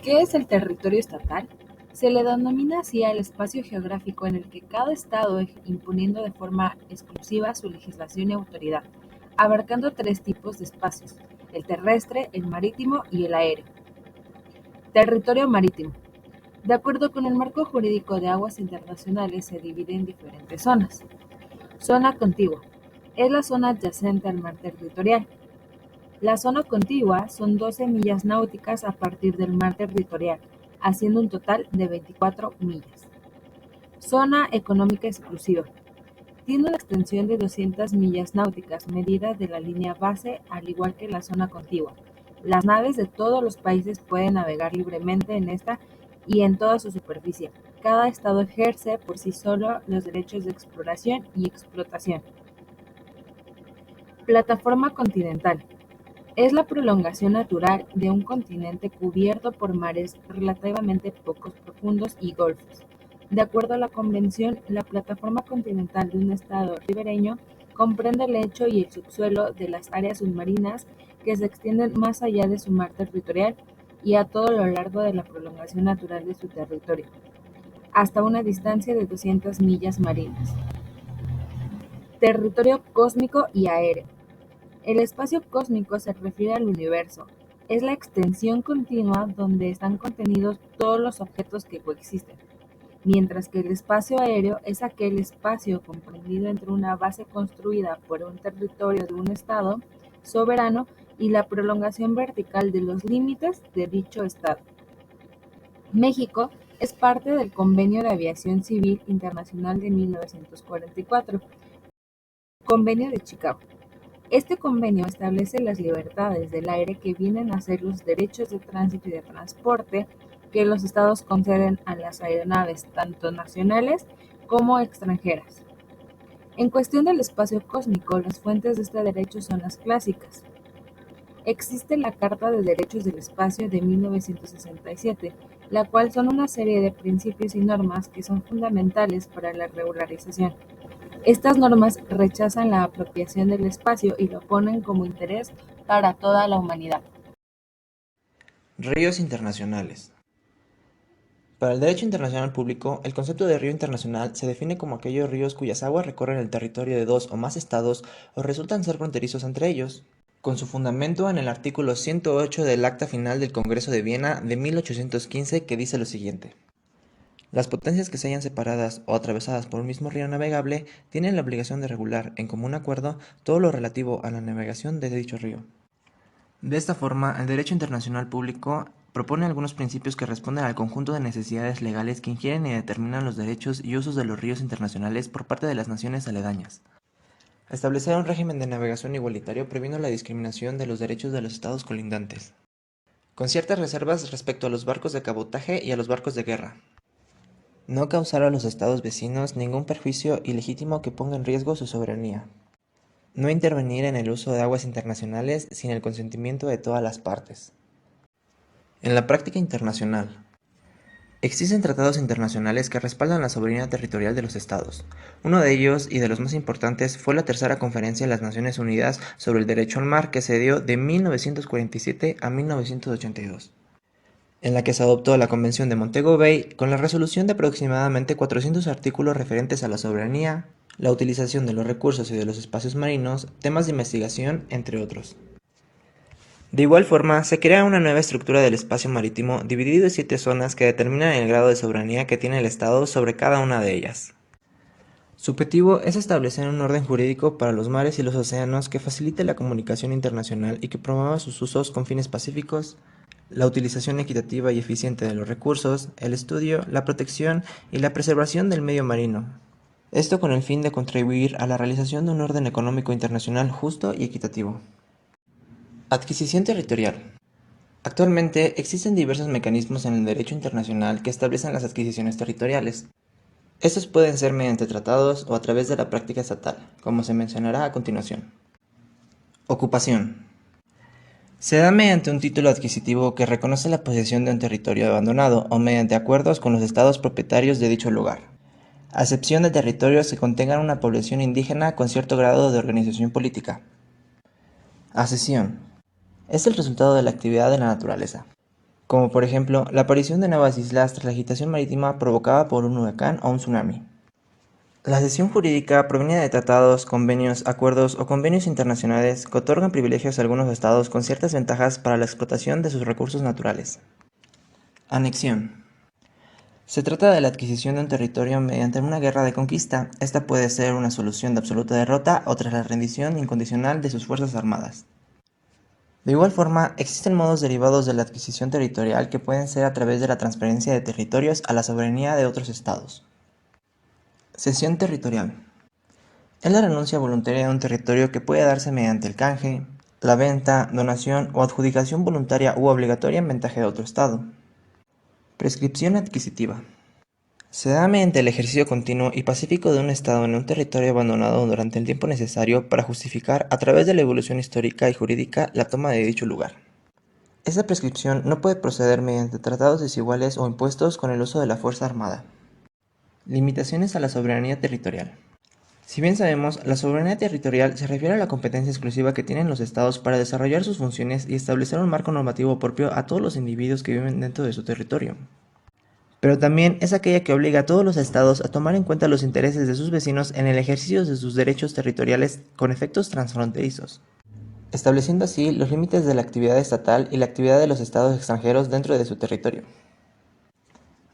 ¿Qué es el territorio estatal? Se le denomina así al espacio geográfico en el que cada estado imponiendo de forma exclusiva su legislación y autoridad, abarcando tres tipos de espacios: el terrestre, el marítimo y el aéreo. Territorio marítimo. De acuerdo con el marco jurídico de aguas internacionales, se divide en diferentes zonas. Zona contigua. Es la zona adyacente al mar territorial. La zona contigua son 12 millas náuticas a partir del mar territorial, haciendo un total de 24 millas. Zona económica exclusiva. Tiene una extensión de 200 millas náuticas, medida de la línea base, al igual que la zona contigua. Las naves de todos los países pueden navegar libremente en esta y en toda su superficie. Cada estado ejerce por sí solo los derechos de exploración y explotación. Plataforma continental. Es la prolongación natural de un continente cubierto por mares relativamente poco profundos y golfos. De acuerdo a la Convención, la plataforma continental de un estado ribereño comprende el lecho y el subsuelo de las áreas submarinas que se extienden más allá de su mar territorial y a todo lo largo de la prolongación natural de su territorio, hasta una distancia de 200 millas marinas. Territorio cósmico y aéreo. El espacio cósmico se refiere al universo. Es la extensión continua donde están contenidos todos los objetos que coexisten, mientras que el espacio aéreo es aquel espacio comprendido entre una base construida por un territorio de un estado soberano y la prolongación vertical de los límites de dicho estado. México es parte del Convenio de Aviación Civil Internacional de 1944, Convenio de Chicago. Este convenio establece las libertades del aire que vienen a ser los derechos de tránsito y de transporte que los estados conceden a las aeronaves, tanto nacionales como extranjeras. En cuestión del espacio cósmico, las fuentes de este derecho son las clásicas. Existe la Carta de Derechos del Espacio de 1967, la cual son una serie de principios y normas que son fundamentales para la regularización. Estas normas rechazan la apropiación del espacio y lo ponen como interés para toda la humanidad. Ríos internacionales. Para el derecho internacional público, el concepto de río internacional se define como aquellos ríos cuyas aguas recorren el territorio de dos o más estados o resultan ser fronterizos entre ellos, con su fundamento en el artículo 108 del Acta Final del Congreso de Viena de 1815, que dice lo siguiente: las potencias que se hayan separadas o atravesadas por un mismo río navegable tienen la obligación de regular, en común acuerdo, todo lo relativo a la navegación de dicho río. De esta forma, el derecho internacional público propone algunos principios que responden al conjunto de necesidades legales que ingieren y determinan los derechos y usos de los ríos internacionales por parte de las naciones aledañas. Establecer un régimen de navegación igualitario previno la discriminación de los derechos de los estados colindantes, con ciertas reservas respecto a los barcos de cabotaje y a los barcos de guerra. No causar a los estados vecinos ningún perjuicio ilegítimo que ponga en riesgo su soberanía. No intervenir en el uso de aguas internacionales sin el consentimiento de todas las partes. En la práctica internacional, existen tratados internacionales que respaldan la soberanía territorial de los estados. Uno de ellos, y de los más importantes, fue la Tercera Conferencia de las Naciones Unidas sobre el Derecho al Mar, que se dio de 1947 a 1982, en la que se adoptó la Convención de Montego Bay con la resolución de aproximadamente 400 artículos referentes a la soberanía, la utilización de los recursos y de los espacios marinos, temas de investigación, entre otros. De igual forma, se crea una nueva estructura del espacio marítimo dividido en 7 zonas que determinan el grado de soberanía que tiene el Estado sobre cada una de ellas. Su objetivo es establecer un orden jurídico para los mares y los océanos que facilite la comunicación internacional y que promueva sus usos con fines pacíficos, la utilización equitativa y eficiente de los recursos, el estudio, la protección y la preservación del medio marino. Esto con el fin de contribuir a la realización de un orden económico internacional justo y equitativo. Adquisición territorial. Actualmente existen diversos mecanismos en el derecho internacional que establecen las adquisiciones territoriales. Estos pueden ser mediante tratados o a través de la práctica estatal, como se mencionará a continuación. Ocupación. Se da mediante un título adquisitivo que reconoce la posesión de un territorio abandonado o mediante acuerdos con los estados propietarios de dicho lugar, a excepción de territorios que contengan una población indígena con cierto grado de organización política. Accesión. Es el resultado de la actividad de la naturaleza. como por ejemplo la aparición de nuevas islas tras la agitación marítima provocada por un huracán o un tsunami. La cesión jurídica proviene de tratados, convenios, acuerdos o convenios internacionales que otorgan privilegios a algunos estados con ciertas ventajas para la explotación de sus recursos naturales. Anexión. Se trata de la adquisición de un territorio mediante una guerra de conquista. Esta puede ser una solución de absoluta derrota o tras la rendición incondicional de sus fuerzas armadas. De igual forma, existen modos derivados de la adquisición territorial que pueden ser a través de la transferencia de territorios a la soberanía de otros estados. Cesión territorial. Es la renuncia voluntaria de un territorio que puede darse mediante el canje, la venta, donación o adjudicación voluntaria u obligatoria en ventaja de otro estado. Prescripción adquisitiva. Se da mediante el ejercicio continuo y pacífico de un estado en un territorio abandonado durante el tiempo necesario para justificar, a través de la evolución histórica y jurídica, la toma de dicho lugar. Esta prescripción no puede proceder mediante tratados desiguales o impuestos con el uso de la fuerza armada. Limitaciones a la soberanía territorial. Si bien sabemos, la soberanía territorial se refiere a la competencia exclusiva que tienen los estados para desarrollar sus funciones y establecer un marco normativo propio a todos los individuos que viven dentro de su territorio. Pero también es aquella que obliga a todos los estados a tomar en cuenta los intereses de sus vecinos en el ejercicio de sus derechos territoriales con efectos transfronterizos, estableciendo así los límites de la actividad estatal y la actividad de los estados extranjeros dentro de su territorio.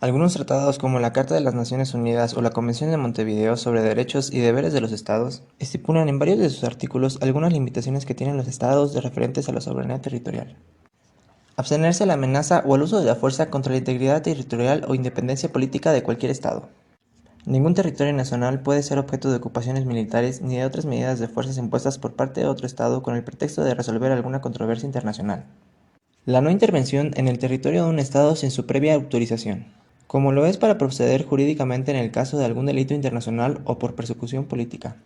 Algunos tratados como la Carta de las Naciones Unidas o la Convención de Montevideo sobre Derechos y Deberes de los Estados estipulan en varios de sus artículos algunas limitaciones que tienen los estados de referentes a la soberanía territorial. Abstenerse a la amenaza o al uso de la fuerza contra la integridad territorial o independencia política de cualquier estado. Ningún territorio nacional puede ser objeto de ocupaciones militares ni de otras medidas de fuerzas impuestas por parte de otro estado con el pretexto de resolver alguna controversia internacional. La no intervención en el territorio de un estado sin su previa autorización, como lo es para proceder jurídicamente en el caso de algún delito internacional o por persecución política.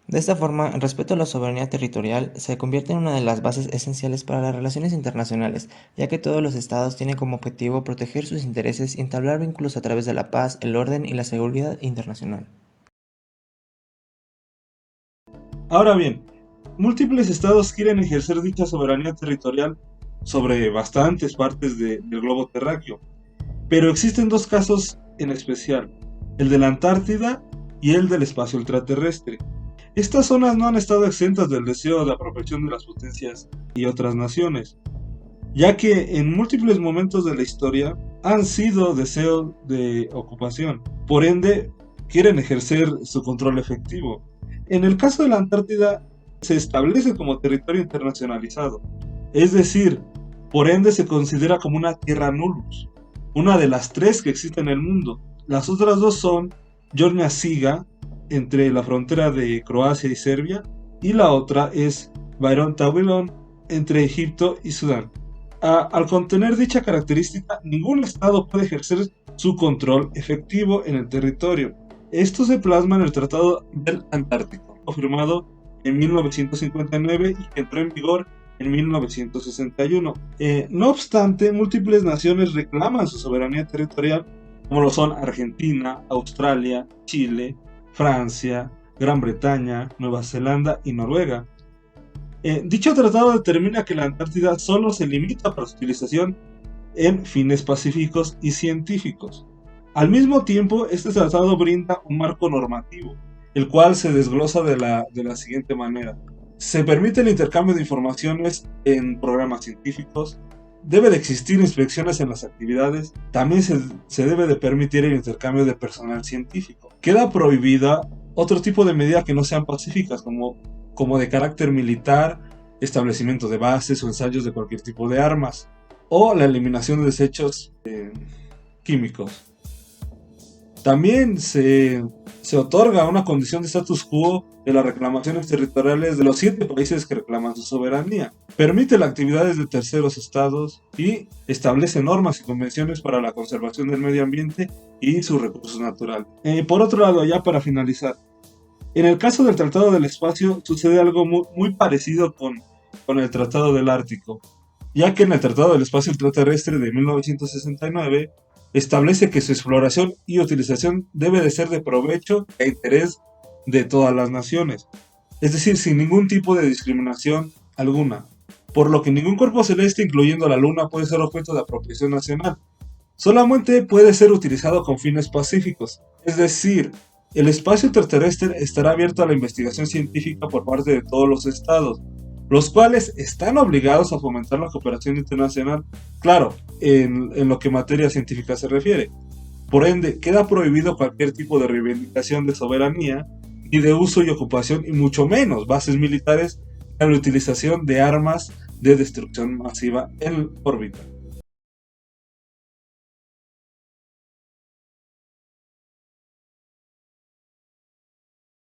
De esta forma, el respeto a la soberanía territorial se convierte en una de las bases esenciales para las relaciones internacionales, ya que todos los estados tienen como objetivo proteger sus intereses y entablar vínculos a través de la paz, el orden y la seguridad internacional. Ahora bien, múltiples estados quieren ejercer dicha soberanía territorial sobre bastantes partes del globo terráqueo, pero existen dos casos en especial, el de la Antártida y el del espacio ultraterrestre. Estas zonas no han estado exentas del deseo de apropiación de las potencias y otras naciones, ya que en múltiples momentos de la historia han sido deseos de ocupación, por ende quieren ejercer su control efectivo. En el caso de la Antártida se establece como territorio internacionalizado, es decir, por ende se considera como una tierra nullus, una de las tres que existen en el mundo. Las otras dos son Gornja Siga, entre la frontera de Croacia y Serbia, y la otra es Byron Tawilon, entre Egipto y Sudán. Al contener dicha característica, ningún estado puede ejercer su control efectivo en el territorio. Esto se plasma en el Tratado del Antártico, firmado en 1959 y que entró en vigor en 1961. No obstante, múltiples naciones reclaman su soberanía territorial, como lo son Argentina, Australia, Chile, Francia, Gran Bretaña, Nueva Zelanda y Noruega. Dicho tratado determina que la Antártida solo se limita para su utilización en fines pacíficos y científicos. Al mismo tiempo, este tratado brinda un marco normativo, el cual se desglosa de la siguiente manera. Se permite el intercambio de informaciones en programas científicos, debe de existir inspecciones en las actividades, también se debe de permitir el intercambio de personal científico. Queda prohibida otro tipo de medidas que no sean pacíficas, como de carácter militar, establecimiento de bases o ensayos de cualquier tipo de armas, o la eliminación de desechos químicos. También se otorga una condición de status quo de las reclamaciones territoriales de los 7 países que reclaman su soberanía. Permite las actividades de terceros estados y establece normas y convenciones para la conservación del medio ambiente y sus recursos naturales. Por otro lado, ya para finalizar, en el caso del Tratado del Espacio sucede algo muy parecido con el Tratado del Ártico, ya que en el Tratado del Espacio Ultraterrestre de 1969 establece que su exploración y utilización debe de ser de provecho e interés de todas las naciones, es decir, sin ningún tipo de discriminación alguna. por lo que ningún cuerpo celeste, incluyendo la Luna, puede ser objeto de apropiación nacional. Solamente puede ser utilizado con fines pacíficos, es decir, el espacio interterrestre estará abierto a la investigación científica por parte de todos los estados, los cuales están obligados a fomentar la cooperación internacional, claro, en lo que materia científica se refiere. Por ende, queda prohibido cualquier tipo de reivindicación de soberanía, y de uso y ocupación, y mucho menos bases militares, a la utilización de armas de destrucción masiva en órbita.